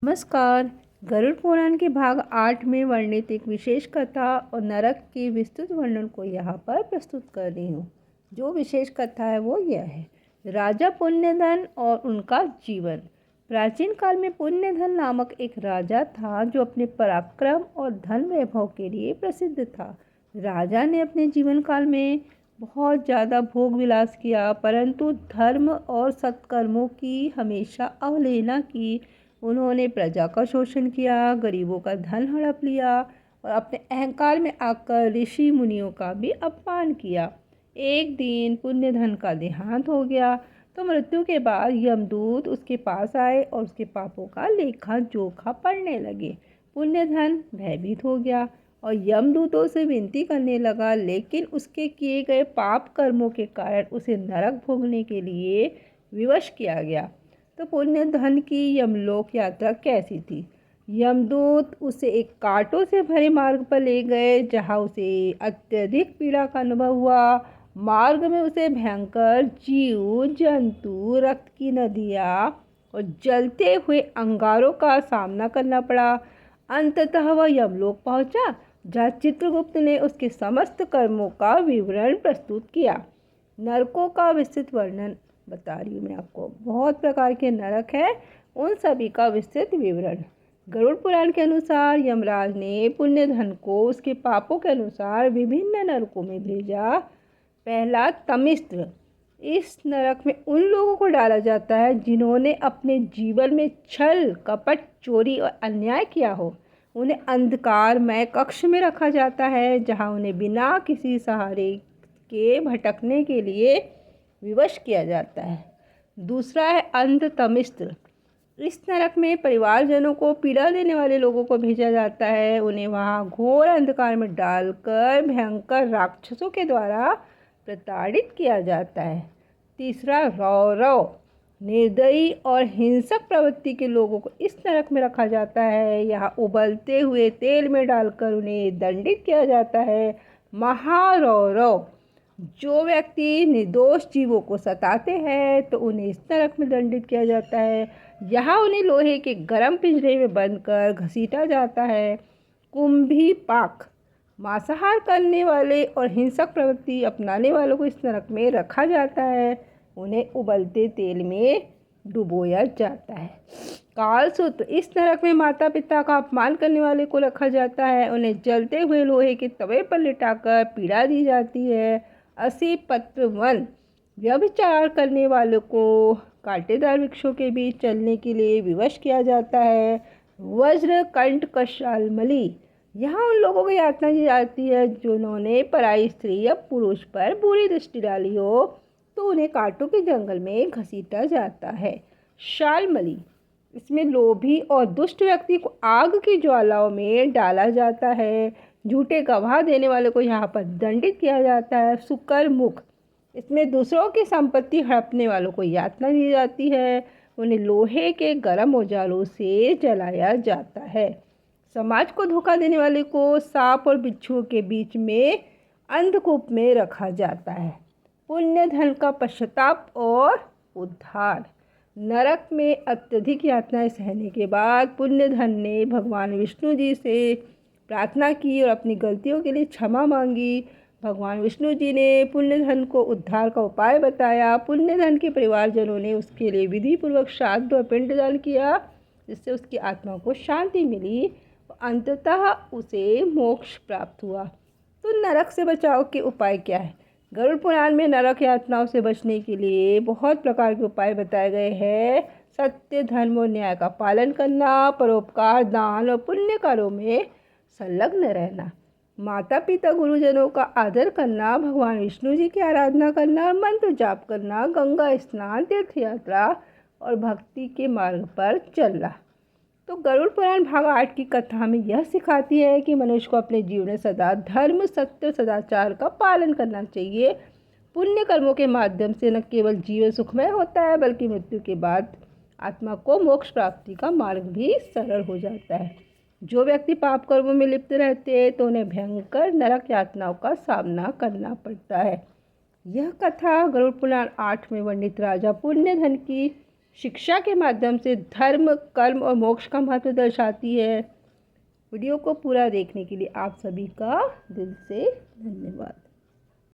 नमस्कार। गरुड़ पुराण के भाग 8 में वर्णित एक विशेष कथा और नरक के विस्तृत वर्णन को यहाँ पर प्रस्तुत कर रही हूँ। जो विशेष कथा है वो यह है, राजा पुण्यधन और उनका जीवन। प्राचीन काल में पुण्यधन नामक एक राजा था जो अपने पराक्रम और धन वैभव के लिए प्रसिद्ध था। राजा ने अपने जीवन काल में बहुत ज़्यादा भोग विलास किया, परंतु धर्म और सत्कर्मों की हमेशा अवहेलना की। उन्होंने प्रजा का शोषण किया, गरीबों का धन हड़प लिया और अपने अहंकार में आकर ऋषि मुनियों का भी अपमान किया। एक दिन पुण्यधन का देहांत हो गया तो मृत्यु के बाद यमदूत उसके पास आए और उसके पापों का लेखा जोखा पढ़ने लगे। पुण्यधन भयभीत हो गया और यमदूतों से विनती करने लगा, लेकिन उसके किए गए पाप कर्मों के कारण उसे नरक भोगने के लिए विवश किया गया। तो पुण्यधन की यमलोक यात्रा कैसी थी? यमदूत उसे एक कांटों से भरे मार्ग पर ले गए, जहाँ उसे अत्यधिक पीड़ा का अनुभव हुआ। मार्ग में उसे भयंकर जीव जंतु, रक्त की नदियाँ और जलते हुए अंगारों का सामना करना पड़ा। अंततः वह यमलोक पहुँचा, जहाँ चित्रगुप्त ने उसके समस्त कर्मों का विवरण प्रस्तुत किया। नरकों का विस्तृत वर्णन बता रही हूँ मैं आपको। बहुत प्रकार के नरक हैं, उन सभी का विस्तृत विवरण। गरुड़ पुराण के अनुसार यमराज ने पुण्यधन को उसके पापों के अनुसार विभिन्न नरकों में भेजा। पहला, तमिस्त्र। इस नरक में उन लोगों को डाला जाता है जिन्होंने अपने जीवन में छल, कपट, चोरी और अन्याय किया हो। उन्हें अंधकारमय कक्ष में रखा जाता है, जहाँ उन्हें बिना किसी सहारे के भटकने के लिए विवश किया जाता है। दूसरा है अंधतमिस्त्र। इस नरक में परिवारजनों को पीड़ा देने वाले लोगों को भेजा जाता है। उन्हें वहाँ घोर अंधकार में डालकर भयंकर राक्षसों के द्वारा प्रताड़ित किया जाता है। तीसरा, रौरव। निर्दयी और हिंसक प्रवृत्ति के लोगों को इस नरक में रखा जाता है। यहाँ उबलते हुए तेल में डालकर उन्हें दंडित किया जाता है। महारौरव। जो व्यक्ति निर्दोष जीवों को सताते हैं तो उन्हें इस नरक में दंडित किया जाता है। यहाँ उन्हें लोहे के गर्म पिंजरे में बंद कर घसीटा जाता है। कुंभीपाक। मांसाहार करने वाले और हिंसक प्रवृत्ति अपनाने वालों को इस नरक में रखा जाता है। उन्हें उबलते तेल में डुबोया जाता है। कालसूत्र। इस नरक में माता पिता का अपमान करने वाले को रखा जाता है। उन्हें जलते हुए लोहे के तवे पर लिटाकर पीड़ा दी जाती है। असीपत्र वन। व्यभिचार करने वालों को कांटेदार वृक्षों के बीच चलने के लिए विवश किया जाता है। वज्र कंठ कशालमली। यहाँ उन लोगों की यातना की जाती है जिन्होंने पराई स्त्री या पुरुष पर बुरी दृष्टि डाली हो, तो उन्हें कांटों के जंगल में घसीटा जाता है। शालमली। इसमें लोभी और दुष्ट व्यक्ति को आग की ज्वालाओं में डाला जाता है। झूठे गवाह देने वाले को यहाँ पर दंडित किया जाता है। सुकर मुख। इसमें दूसरों की संपत्ति हड़पने वालों को यातना दी जाती है। उन्हें लोहे के गर्म औजारों से जलाया जाता है। समाज को धोखा देने वाले को सांप और बिच्छुओं के बीच में अंधकूप में रखा जाता है। पुण्यधन का पश्चाताप और उद्धार। नरक में अत्यधिक यातनाएं सहने के बाद पुण्यधन ने भगवान विष्णु जी से प्रार्थना की और अपनी गलतियों के लिए क्षमा मांगी। भगवान विष्णु जी ने पुण्यधन को उद्धार का उपाय बताया। पुण्यधन के परिवारजनों ने उसके लिए विधि पूर्वक श्राद्ध और पिंडदान किया, जिससे उसकी आत्मा को शांति मिली और अंततः उसे मोक्ष प्राप्त हुआ। तो नरक से बचाव के उपाय क्या है? गरुड़ पुराण में नरक यातनाओं से बचने के लिए बहुत प्रकार के उपाय बताए गए हैं। सत्य, धर्म और न्याय का पालन करना, परोपकार, दान और पुण्य कार्यों में संलग्न रहना, माता पिता गुरुजनों का आदर करना, भगवान विष्णु जी की आराधना करना और मंत्र जाप करना, गंगा स्नान, तीर्थ यात्रा और भक्ति के मार्ग पर चलना। तो गरुड़ पुराण भाग 8 की कथा में यह सिखाती है कि मनुष्य को अपने जीवन में सदा धर्म, सत्य, सदाचार का पालन करना चाहिए। पुण्य कर्मों के माध्यम से न केवल जीवन सुखमय होता है, बल्कि मृत्यु के बाद आत्मा को मोक्ष प्राप्ति का मार्ग भी सरल हो जाता है। जो व्यक्ति पाप कर्मों में लिप्त रहते हैं तो उन्हें भयंकर नरक यातनाओं का सामना करना पड़ता है। यह कथा गरुड़ पुराण 8 में वर्णित राजा पुण्यधन की शिक्षा के माध्यम से धर्म, कर्म और मोक्ष का महत्व दर्शाती है। वीडियो को पूरा देखने के लिए आप सभी का दिल से धन्यवाद।